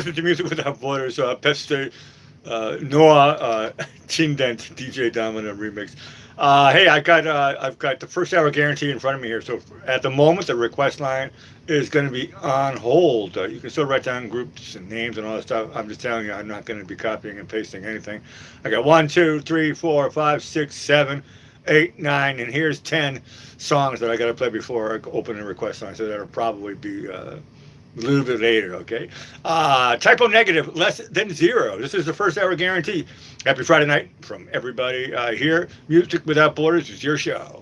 listening to Music Without Borders, Peste Noah Tindent DJ Domino remix. Hey, I've got the first hour guarantee in front of me here. So at the moment, the request line is going to be on hold. You can still write down groups and names and all that stuff. I'm just telling you, I'm not going to be copying and pasting anything. I got 1, 2, 3, 4, 5, 6, 7, 8, 9, and here's 10 songs that I got to play before I open the request line. So that'll probably be a little bit later, okay? Typo negative, less than zero. This is the first hour guarantee. Happy Friday night from everybody here. Music Without Borders is your show.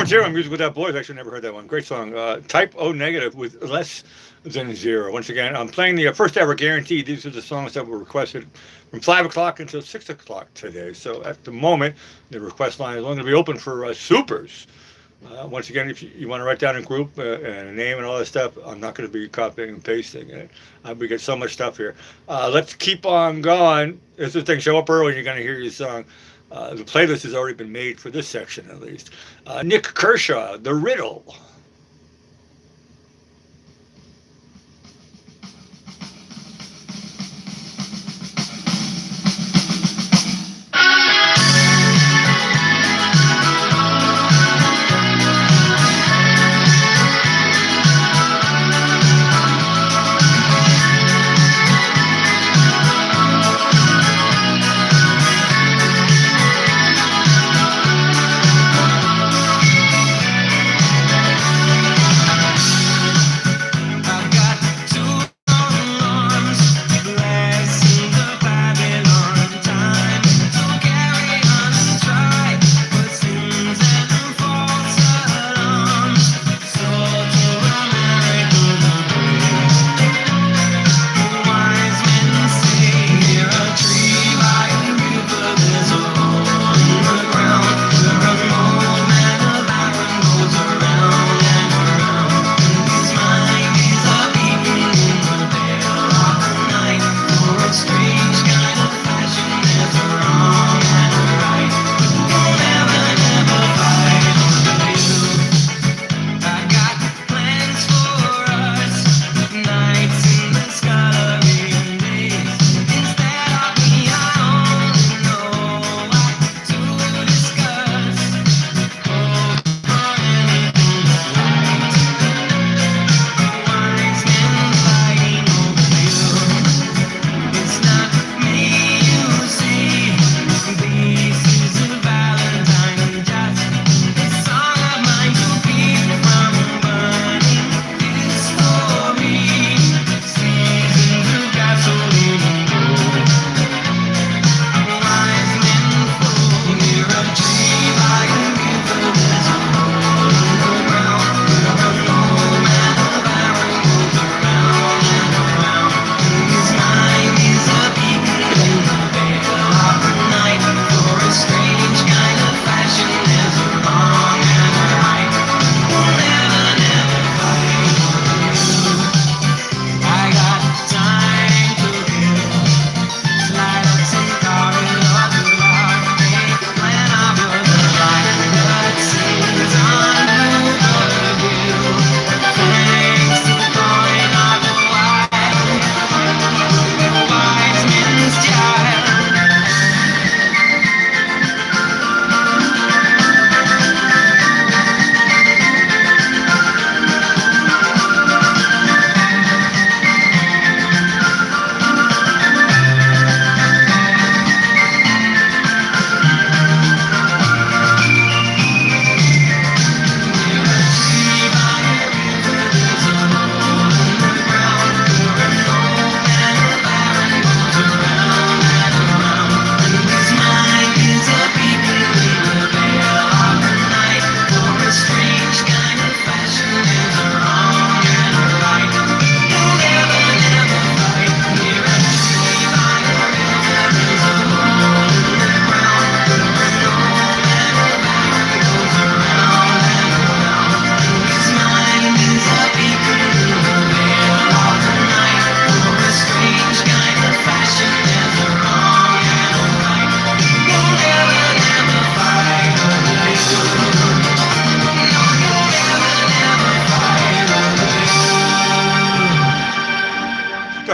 Storm Zero, Music Without Boys. Actually, never heard that one. Great song. Type O Negative with Less Than Zero. Once again, I'm playing the first hour guarantee. These are the songs that were requested from 5 o'clock until 6 o'clock today. So at the moment, the request line is only going to be open for supers. Once again, if you want to write down a group and a name and all that stuff, I'm not going to be copying and pasting it. We get so much stuff here. Let's keep on going. This is the thing. Show up early, you're going to hear your song. The playlist has already been made for this section, at least. Nick Kershaw, The Riddle.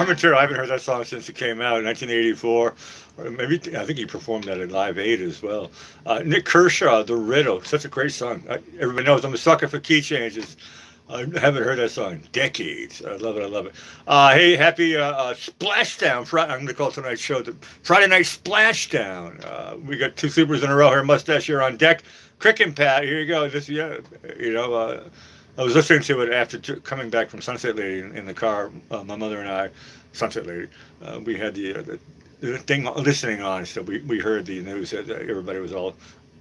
Material. I haven't heard that song since it came out in 1984. Or maybe I think he performed that at Live Aid as well. Nick Kershaw, The Riddle, such a great song. Everybody knows I'm a sucker for key changes. I haven't heard that song in decades. I love it. I love it. Hey, happy Splashdown. I'm going to call tonight's show the Friday Night Splashdown. We got two supers in a row here. Mustache here on deck. Crick and Pat, here you go. This, yeah, you know, I was listening to it after coming back from Sunset Lady in the car. My mother and I, Sunset Lady, we had the thing listening on, so we heard the news that everybody was all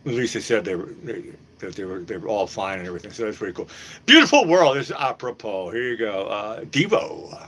At least they said they were all fine and everything. So that's pretty cool. Beautiful World. This is apropos. Here you go. Devo.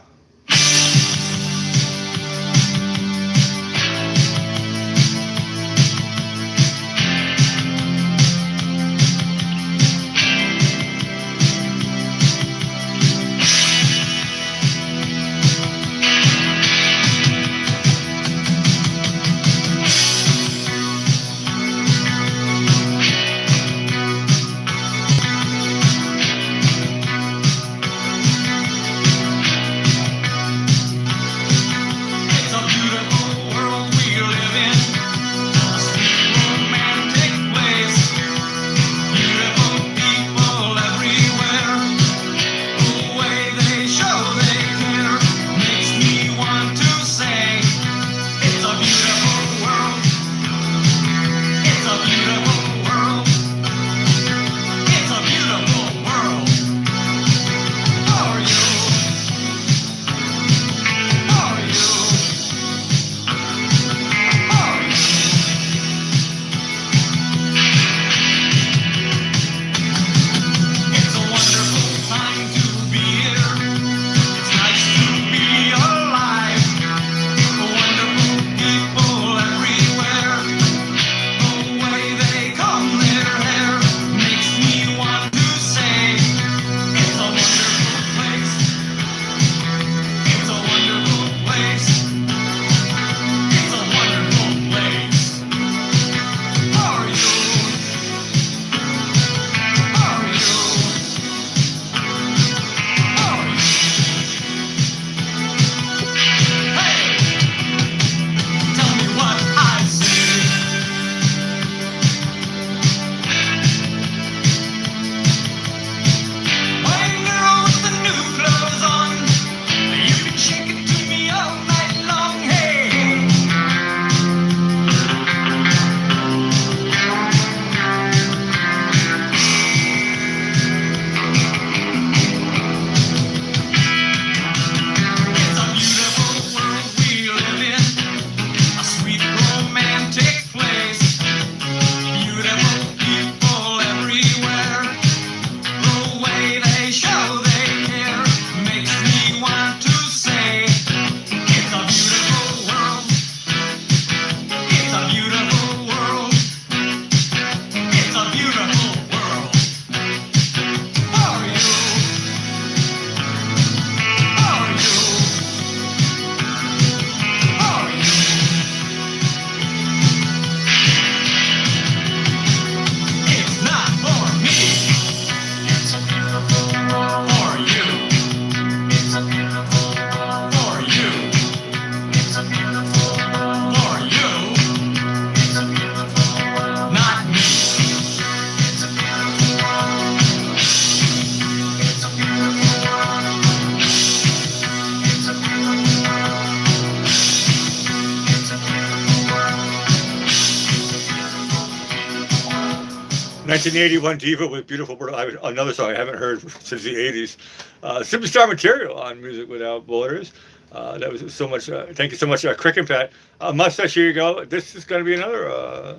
...1981 Diva with Beautiful World. Another song I haven't heard since the 80s. Superstar Material on Music Without Borders. That was so much. Thank you so much, Crick and Pat. Mustache, here you go. This is going to be another...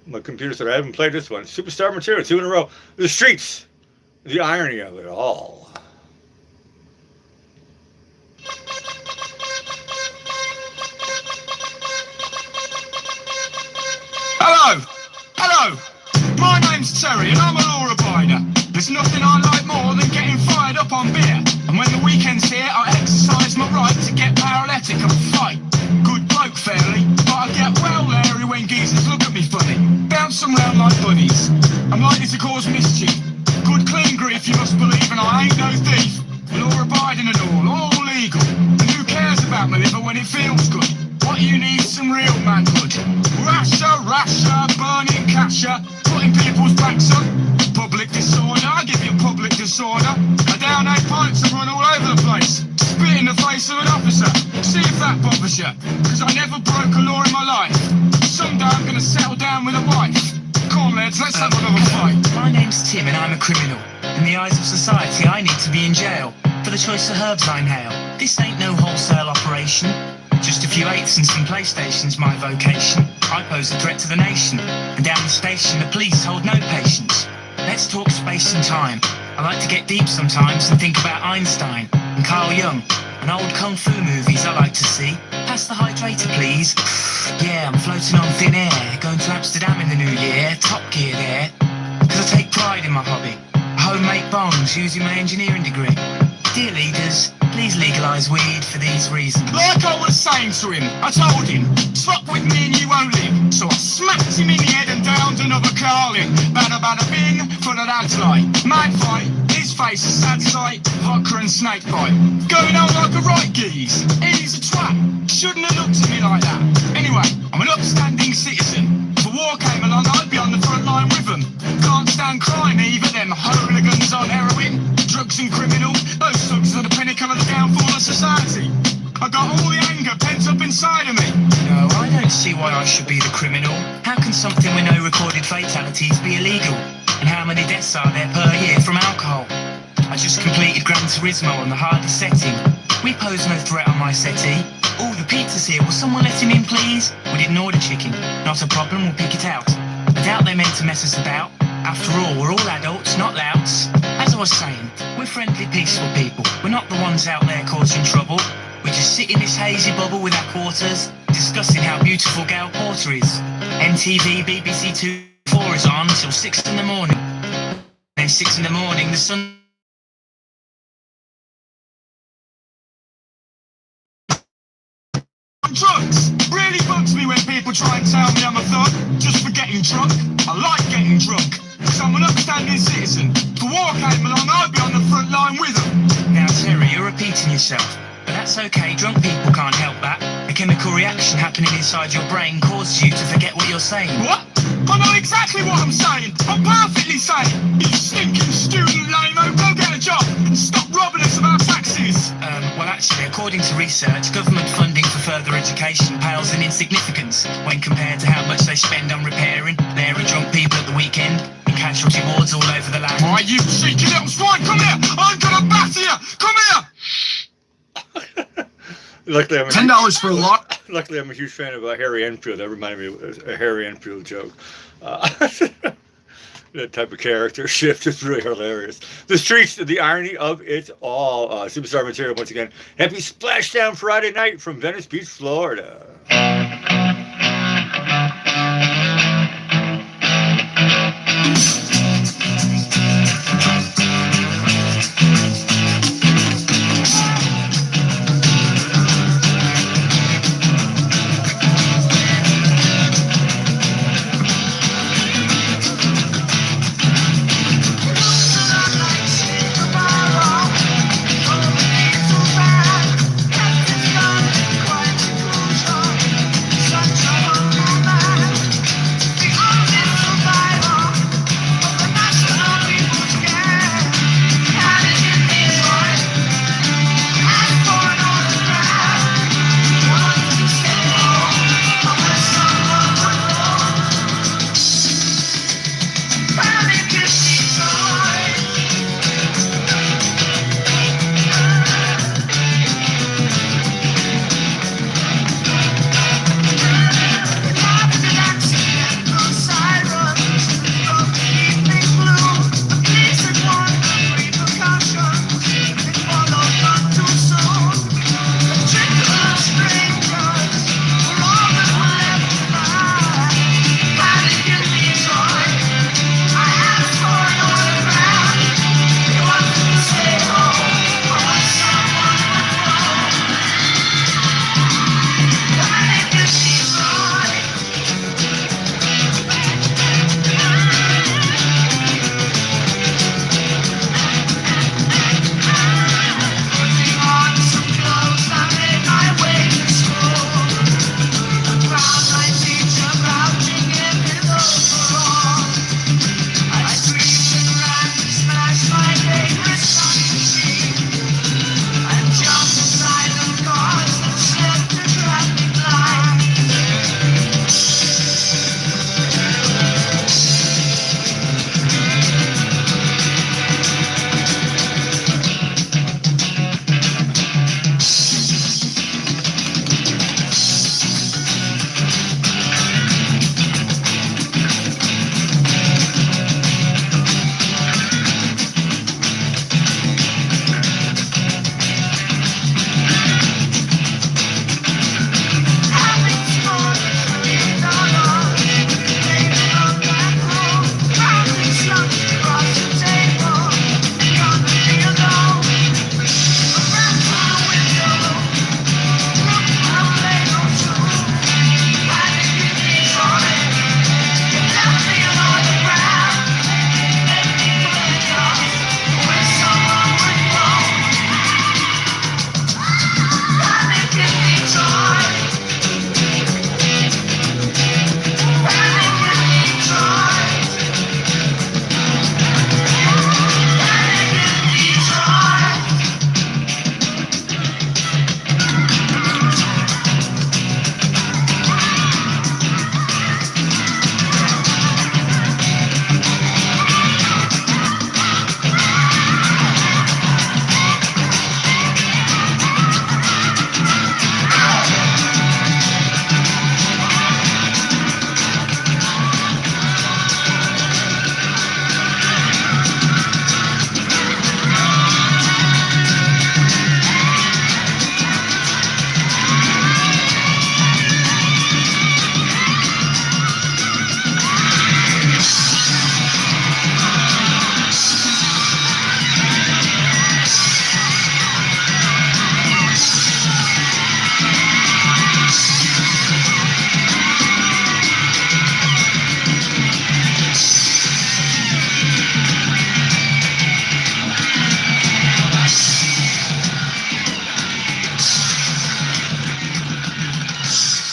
my computer said I haven't played this one. Superstar Material, 2 in a row. The Streets. The irony of it all. Hello! Hello! My name's Terry and I'm a law abider. There's nothing I like more than getting fired up on beer. And when the weekend's here, I exercise my right to get paralytic and fight. Good bloke fairly, but I get well leery when geezers look at me funny. Bounce them round like bunnies. I'm likely to cause mischief. Good clean grief, you must believe, and I ain't no thief. Law abiding and all legal. And who cares about my liver when it feels good? What you need is some real manhood. Rasher, burning catcher, putting people's backs on. Public disorder, I give you public disorder. I down 8 pints and run all over the place. Spit in the face of an officer, see if that bothers you. Cause I never broke a law in my life. Someday I'm gonna settle down with a wife. Come on lads, let's have another fight. My name's Tim and I'm a criminal. In the eyes of society I need to be in jail for the choice of herbs I inhale. This ain't no wholesale operation. Just a few eighths and some PlayStation's my vocation. I pose a threat to the nation, and down the station the police hold no patience. Let's talk space and time. I like to get deep sometimes and think about Einstein and Carl Jung and old kung fu movies I like to see. Pass the hydrator, please. Yeah, I'm floating on thin air, going to Amsterdam in the new year, Top Gear there. Because I take pride in my hobby. I homemade bombs using my engineering degree. Dear leaders, please legalise weed for these reasons. Like I was saying to him, I told him, stop with me and you won't live. So I smacked him in the head and downed another carling. Bada bada bing, full of lads like. Mad fight, his face a sad sight. Vodka and snake bite. Going out like a right geese. He's a twat, shouldn't have looked at me like that. Anyway, I'm an upstanding citizen. If a war came along, I'd be on the front line with them. Can't stand crime either, them hooligans on heroin. Drugs and criminal, those thugs are the pinnacle of the downfall of society. I got all the anger pent up inside of me. No, I don't see why I should be the criminal. How can something with no recorded fatalities be illegal? And how many deaths are there per year from alcohol? I just completed Gran Turismo on the hardest setting. We pose no threat on my settee. Oh, the pizza's here, will someone let him in please? We didn't order chicken, not a problem, we'll pick it out. I doubt they meant to mess us about. After all, we're all adults, not louts. As I was saying, we're friendly, peaceful people. We're not the ones out there causing trouble. We just sit in this hazy bubble with our quarters, discussing how beautiful Gal Porter is. MTV, BBC 2, 4 is on till 6 in the morning. Then 6 in the morning, the sun... Drugs really bugs me when people try and tell me I'm a thug just for getting drunk. I like getting drunk, because I'm an upstanding citizen. If a war came along, I'd be on the front line with them. Now, Terry, you're repeating yourself. But that's okay, drunk people can't help that. A chemical reaction happening inside your brain causes you to forget what you're saying. What? I know exactly what I'm saying. I'm perfectly sane. You stinking student lame-o, go get a job and stop robbing us of our taxes. Well, actually, according to research, government funding for further education pales in insignificance when compared to how much they spend on repairing very drunk people at the weekend in casualty wards all over the land. Why, you cheeky little swine, come here! I'm gonna batter you! Come here! Luckily, $10 for a lot. Luckily, I'm a huge fan of Harry Enfield. That reminded me of a Harry Enfield joke. That type of character shift is really hilarious. The streets, the irony of it all. Superstar material once again. Happy Splashdown Friday night from Venice Beach, Florida.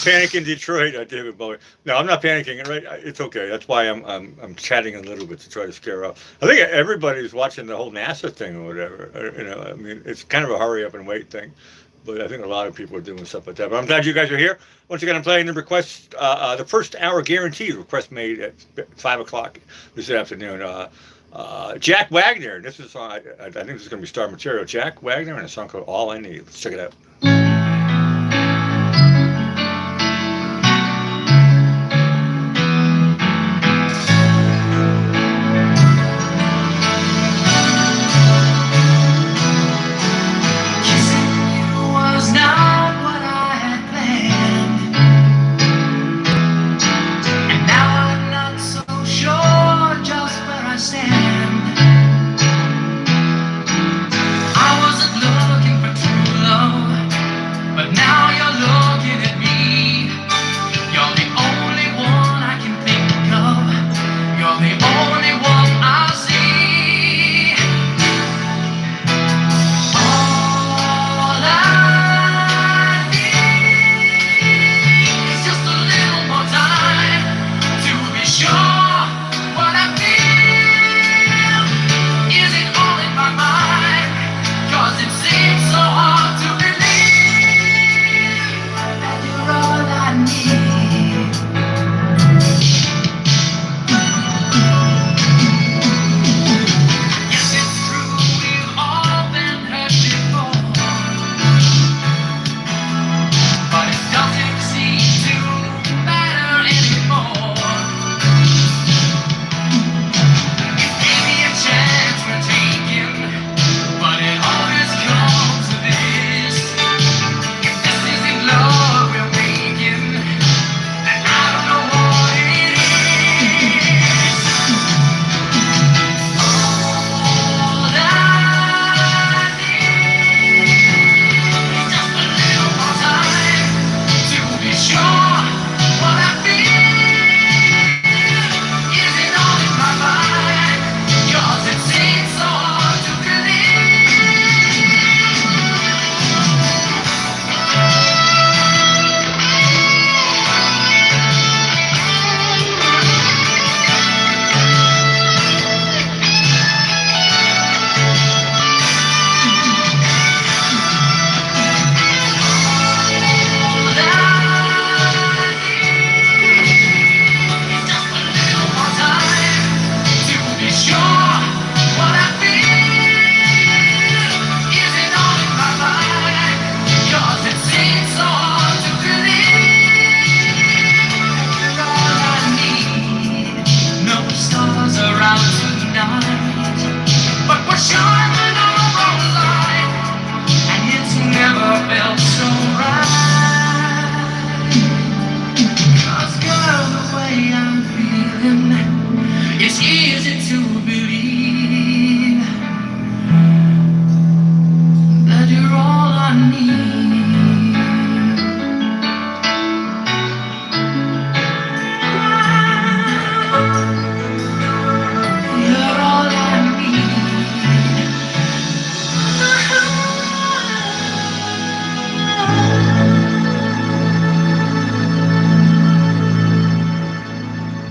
Panic in Detroit, David Bowie. No, I'm not panicking. Right, it's okay. That's why I'm chatting a little bit to try to scare off. I think everybody's watching the whole NASA thing or whatever. I mean, it's kind of a hurry up and wait thing. But I think a lot of people are doing stuff like that. But I'm glad you guys are here. Once again, I'm playing the request, the first hour guaranteed request made at 5 o'clock this afternoon. Jack Wagner. This is a song, I think this is going to be star material. Jack Wagner and a song called All I Need. Let's check it out.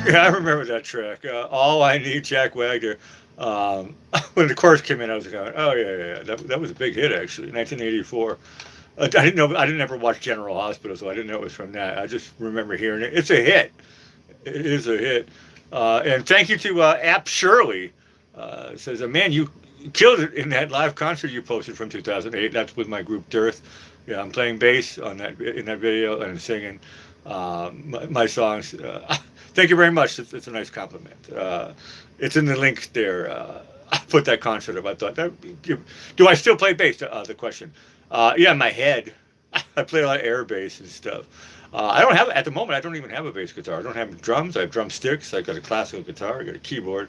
Yeah, I remember that track. All I Need, Jack Wagner. When the chorus came in, I was going, "Oh yeah. That was a big hit actually, 1984." I didn't know. I didn't ever watch General Hospital, so I didn't know it was from that. I just remember hearing it. It's a hit. It is a hit. And thank you to App Shirley. It says, "Man, you killed it in that live concert you posted from 2008. That's with my group Dearth. Yeah, I'm playing bass on that in that video and singing my songs." Thank you very much. It's a nice compliment. It's in the link there. I put that concert up. I thought, do I still play bass? The question. Yeah, in my head. I play a lot of air bass and stuff. I don't have, at the moment, I don't even have a bass guitar. I don't have drums. I have drumsticks. I got a classical guitar. I got a keyboard.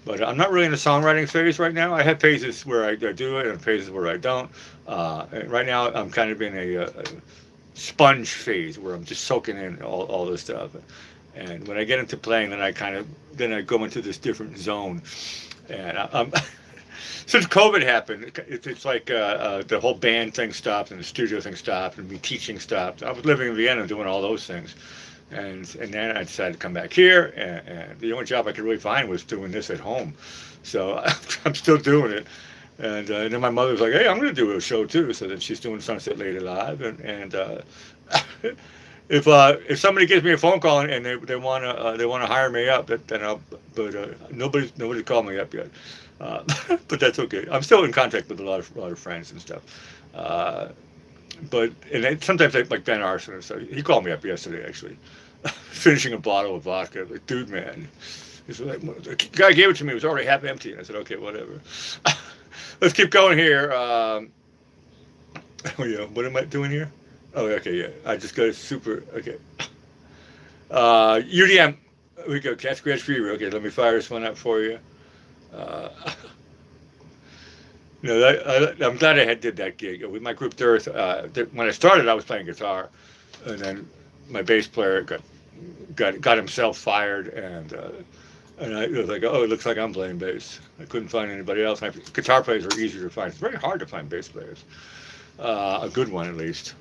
But I'm not really in the songwriting phase right now. I have phases where I do it and phases where I don't. And right now, I'm kind of in a sponge phase where I'm just soaking in all this stuff. And when I get into playing, then I go into this different zone. And since COVID happened, it's like the whole band thing stopped and the studio thing stopped and me teaching stopped. I was living in Vienna doing all those things. And then I decided to come back here, and the only job I could really find was doing this at home. So I'm still doing it. And then my mother was like, "Hey, I'm going to do a show too." So then she's doing Sunset Lady Live, and if somebody gives me a phone call and they want to hire me up, then I'll. But nobody's called me up yet. But that's okay. I'm still in contact with a lot of friends and stuff. But sometimes like Ben Arson and stuff. He called me up yesterday actually, finishing a bottle of vodka. Like, dude, man, he's like, the guy gave it to me. It was already half empty. And I said, okay, whatever. Let's keep going here. Oh yeah, what am I doing here? Oh, okay, yeah. I just got a super. Okay. UDM. We go. Cat Scratch Fever. Okay, let me fire this one up for you. I'm glad I did that gig with my group Dearth. When I started, I was playing guitar, and then my bass player got himself fired, and I was like, oh, it looks like I'm playing bass. I couldn't find anybody else. Guitar players are easier to find. It's very hard to find bass players, a good one at least.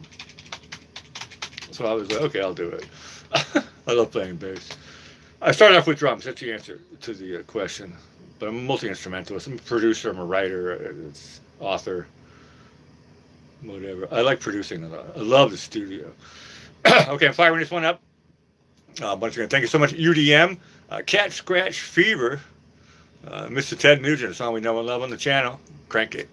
So I was like, okay, I'll do it. I love playing bass. I started off with drums. That's the answer to the question. But I'm a multi-instrumentalist. I'm a producer. I'm a writer, author, whatever. I like producing a lot. I love the studio. Okay, I'm firing this one up. Once again, thank you so much, UDM. Cat Scratch Fever. Mr. Ted Nugent, a song we know and love on the channel. Crank it.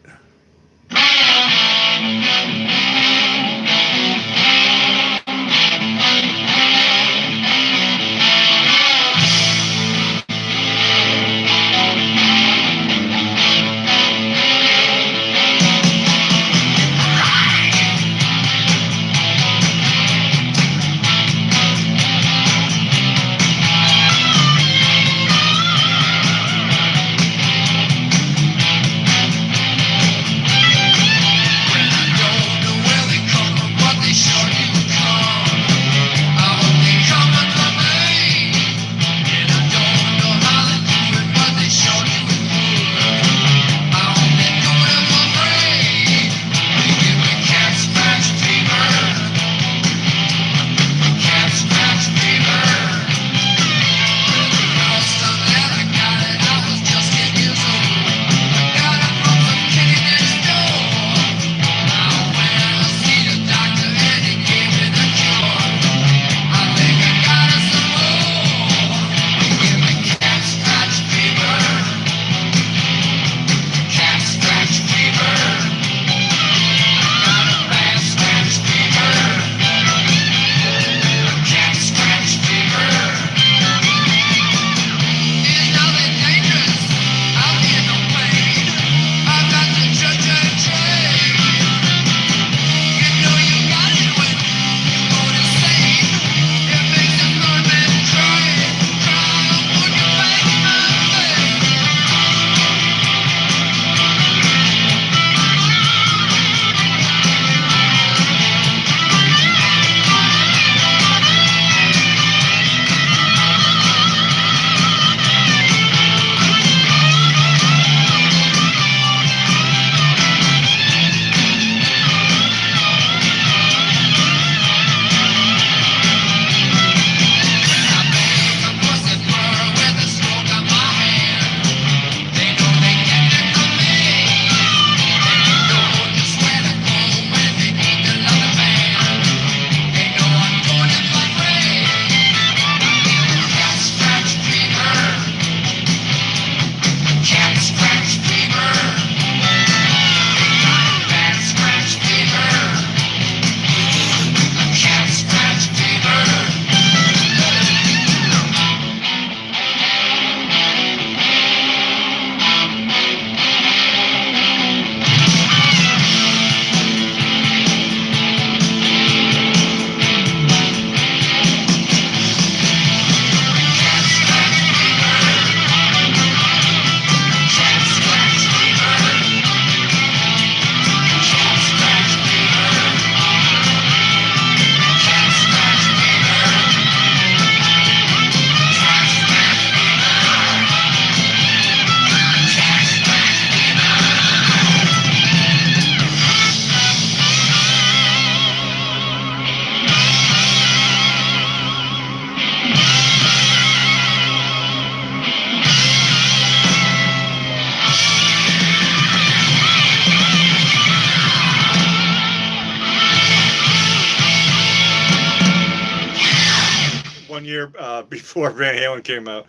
year before Van Halen came out.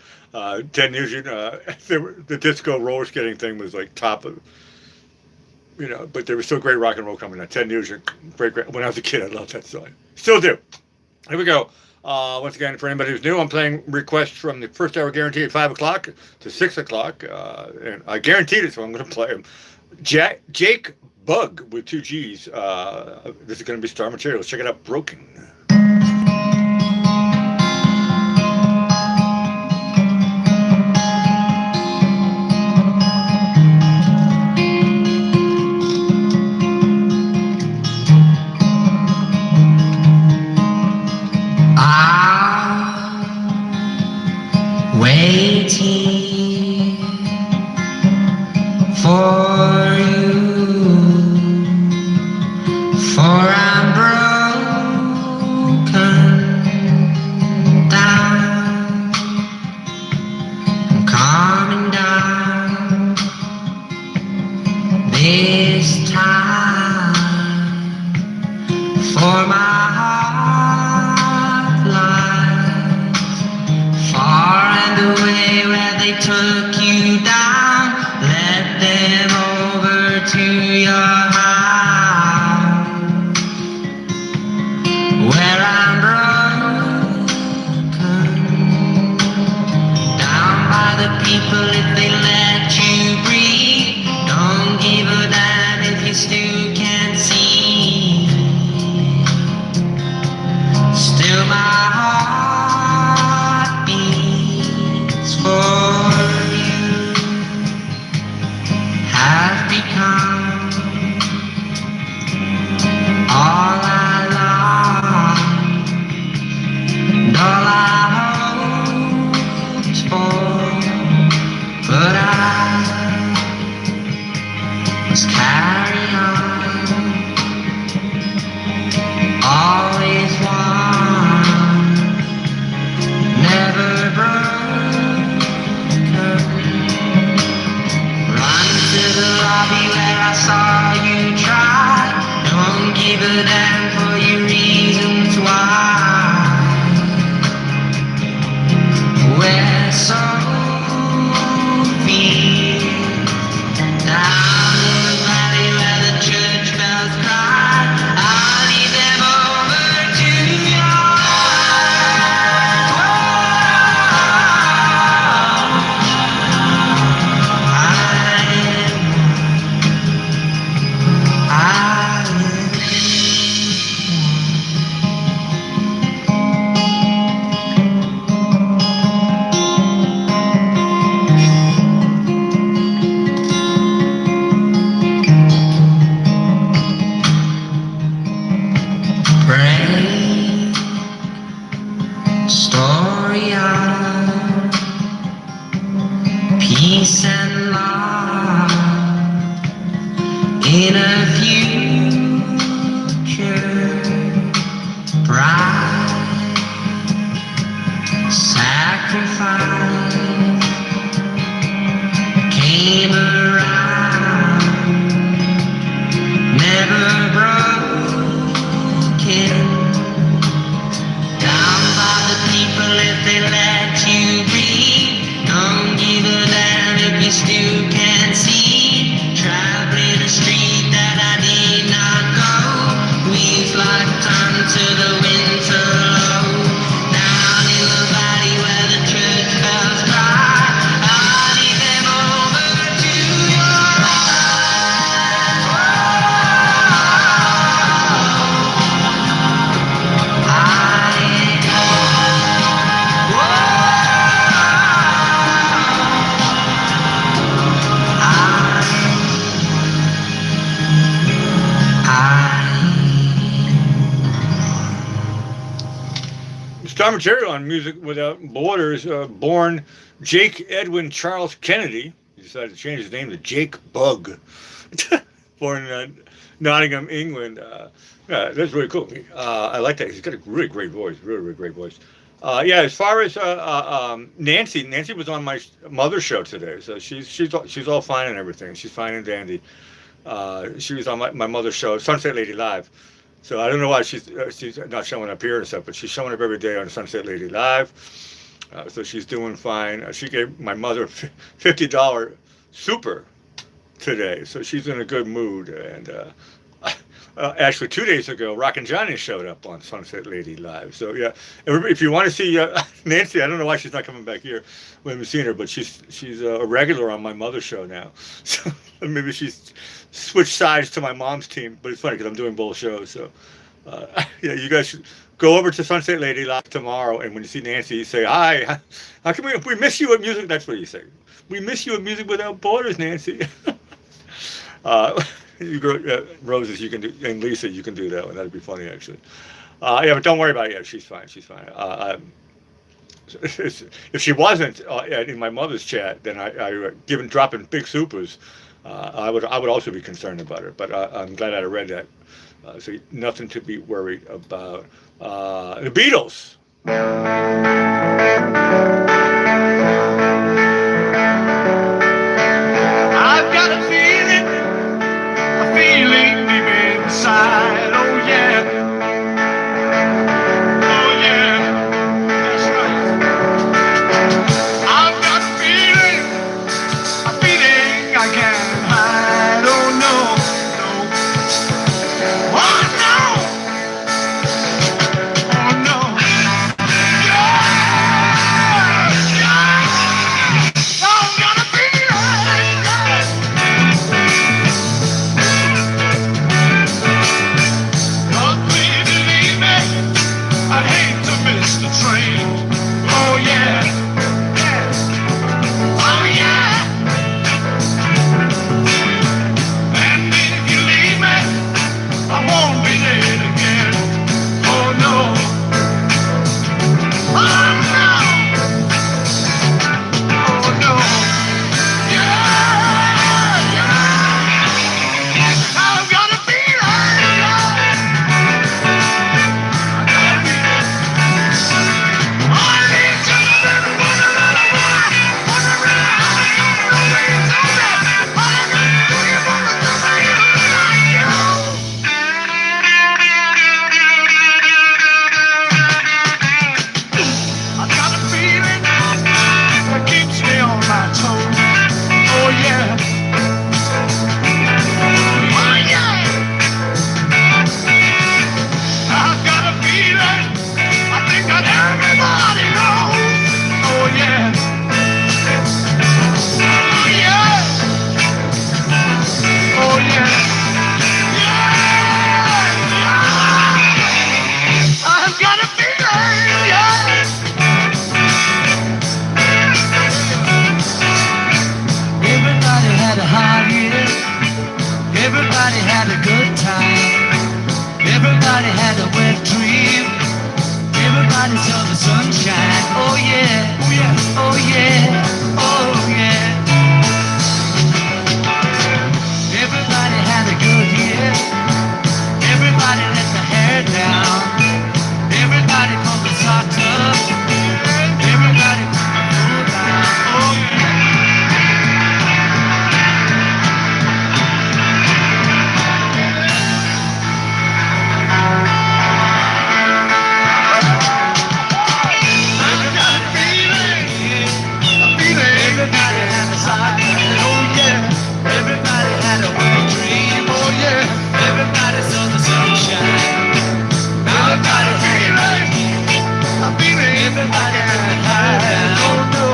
Ted Nugent, the disco roller skating thing was like top of, but there was still great rock and roll coming out. Ted Nugent, great. When I was a kid, I loved that song. Still do. Here we go. Once again, for anybody who's new, I'm playing requests from the first hour guarantee at 5 o'clock to 6 o'clock. And I guaranteed it, so I'm going to play them. Jake Bugg with 2 G's. This is going to be star material. Let's check it out. Broken. Waiting for you, for I'm broken down, I'm coming down this time, for my heart lies far and away where they took you down. Let them over to your house, where I'm broken down by the people. If they let you breathe, don't give a damn if you still can't see. Still my heart beats for you, have become all I love and all I hoped for, but I must carry on, always one, never broken. Run to the lobby where I saw you try, don't give a damn for your reasons why. Where Sophie, down in the valley where the church bells cry, I'll lead them over to your story of peace and love in a future bright. Sacrifice came around, never broken. If they let you be, don't give a damn if you still can't see. Traveling a street that I did not go, weeds like time to the winter low. Down in the valley where the church bells cry, I'll lead them over to your Star material on Music Without Borders. Born Jake Edwin Charles Kennedy. He decided to change his name to Jake Bugg. Born in Nottingham, England. Yeah, that's really cool. I like that. He's got a really great voice. Really, really great voice. Yeah, as far as Nancy was on my mother's show today, so she's all fine and everything. She's fine and dandy. She was on my mother's show, Sunset Lady Live. So I don't know why she's not showing up here and stuff, but she's showing up every day on Sunset Lady Live. So she's doing fine. She gave my mother $50 super today, so she's in a good mood. And actually, 2 days ago, Rockin' Johnny showed up on Sunset Lady Live. So yeah, if you want to see Nancy, I don't know why she's not coming back here. We haven't seen her, but she's a regular on my mother's show now. So maybe she's switched sides to my mom's team. But it's funny because I'm doing both shows. So yeah, you guys should go over to Sunset Lady Live tomorrow, and when you see Nancy, you say hi. How can we miss you at music? That's what you say. We miss you at Music Without Borders, Nancy. You go, Roses, you can do, and Lisa, you can do that one. That'd be funny, actually. Yeah, but don't worry about it. Yeah, she's fine. She's fine. If she wasn't in my mother's chat, then I dropping big supers. I would also be concerned about her. But I'm glad I read that. So nothing to be worried about. The Beatles. I've got a feeling deep inside. Oh yeah, oh yeah, that's right. I've got a feeling I can't hide. Oh no, no, oh no, oh no, yeah, yeah. I've got a feeling. Don't believe me, I hate to miss the train. Oh yeah, yeah, oh yeah. And if you leave me, I won't be late again. Oh no, oh no, oh no, yeah, yeah. I've got a feeling. I've got a feeling that keeps me on my toes. Oh yeah, oh yeah. I've got a feeling I think that everybody knows. Oh yeah, oh yeah, oh yeah, yeah. I've got a feeling, yeah. Everybody had a hard year. Everybody had a good time. Everybody had a wet dream. Everybody saw the sunshine. Oh yeah, oh yeah, oh yeah, oh yeah. Everybody had a good year. Everybody let the hair down. Everybody pulled the socks up. Everybody put the foot down. Oh yeah. I've got a feeling. Everybody had a sock. Oh yeah. Everybody had a wet dream. Oh yeah. Everybody saw the sunshine. I've got a feeling. Everybody had a high down. Oh no.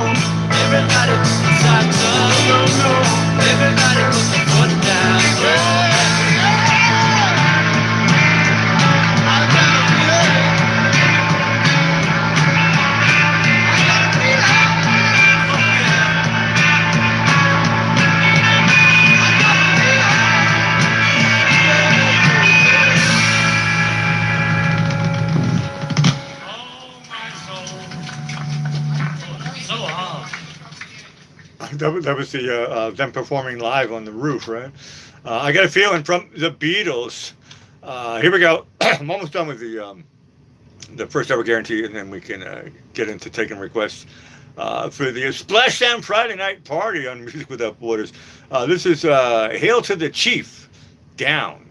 Everybody put the socks up. Oh no. Everybody put the foot down. Oh yeah. I've got a feeling. That was the them performing live on the roof, right? I got a feeling from the Beatles. Here we go. I'm almost done with the first hour guarantee, and then we can get into taking requests for the Splashdown Friday night party on Music Without Borders. This is Hail to the Chief, Down.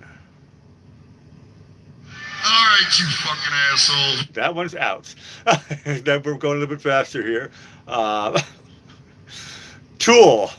right, you fucking asshole. That one's out. Then we're going a little bit faster here. Tool.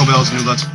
Jingle bells, new lads.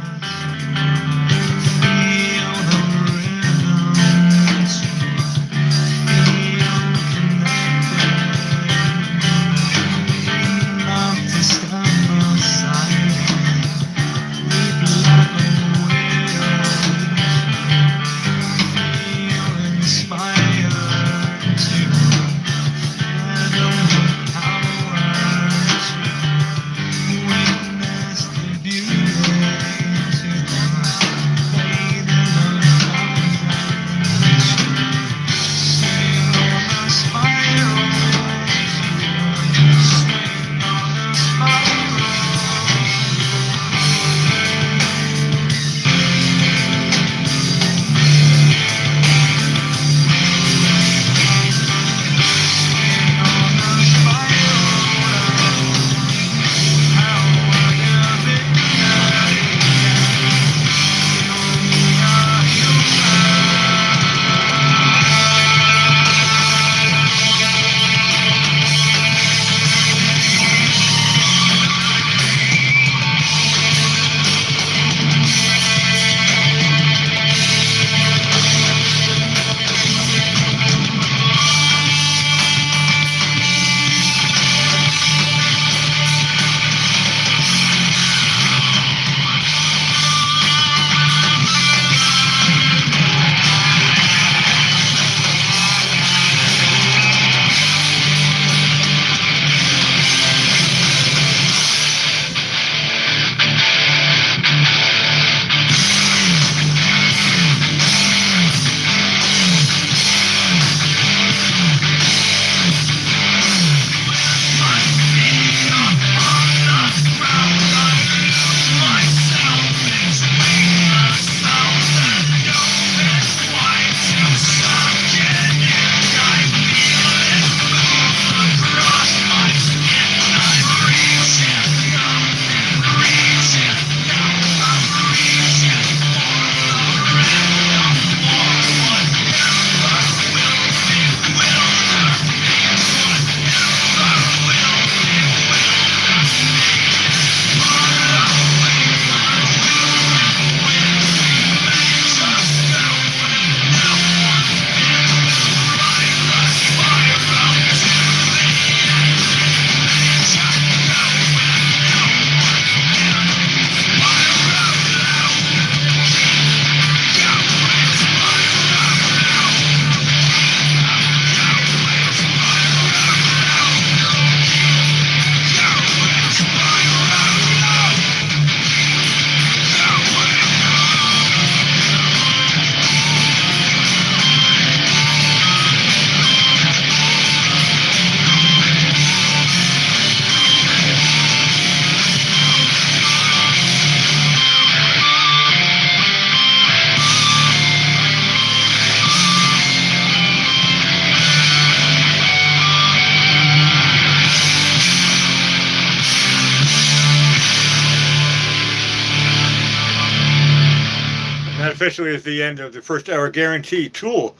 That officially is the end of the first hour guarantee. Tool,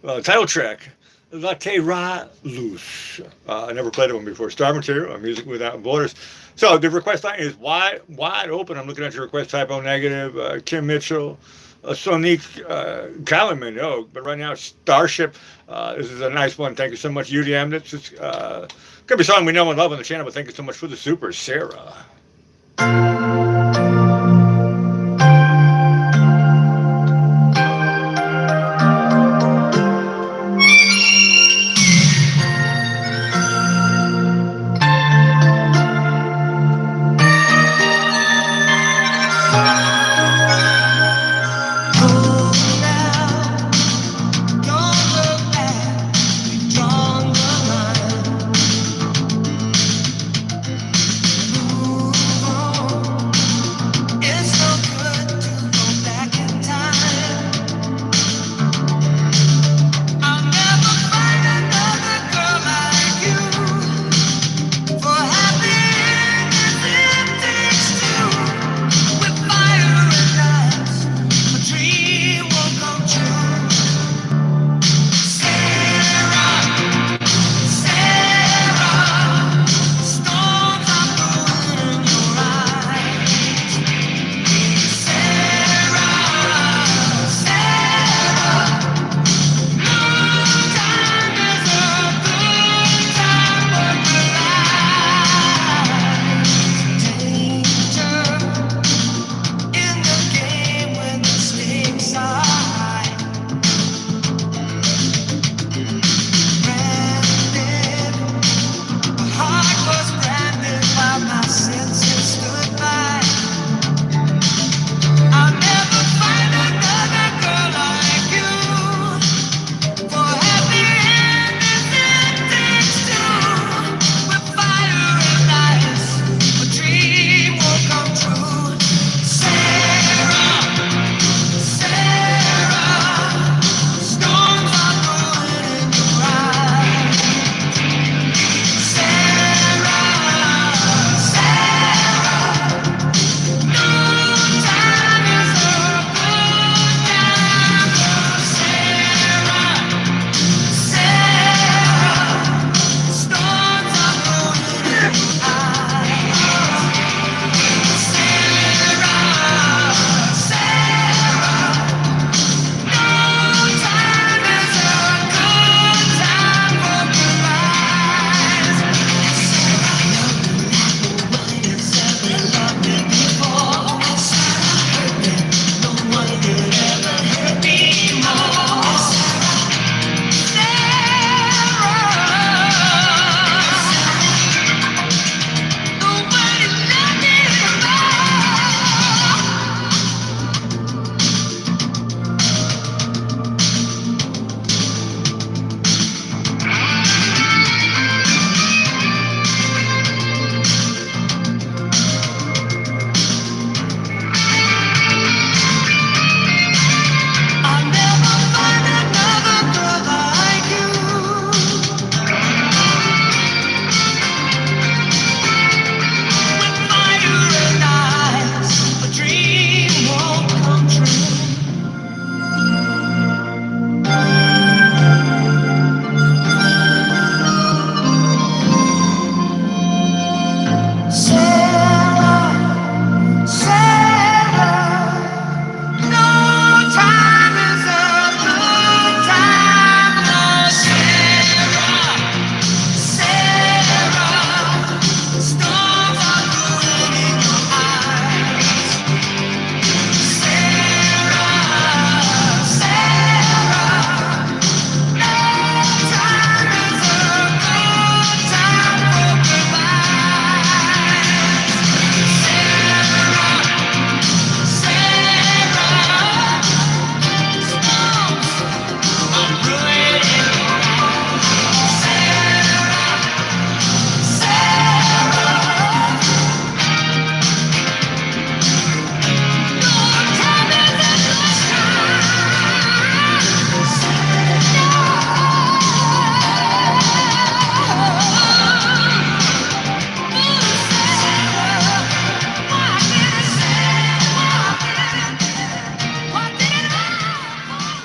title track, Latte Ra Luz. I never played that one before. Star Material, Music Without Borders. So the request line is wide open. I'm looking at your request, typo negative, Kim Mitchell, Sonique Kaliman. Oh, but right now, Starship. This is a nice one. Thank you so much, UDM. This is, could be a song we know and love on the channel, but thank you so much for the super, Sarah. Fire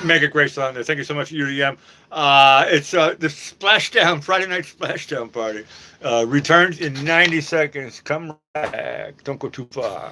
Make a great song there. Thank you so much, UDM. It's the Splashdown, Friday night Splashdown party. Returns in 90 seconds. Come back. Don't go too far.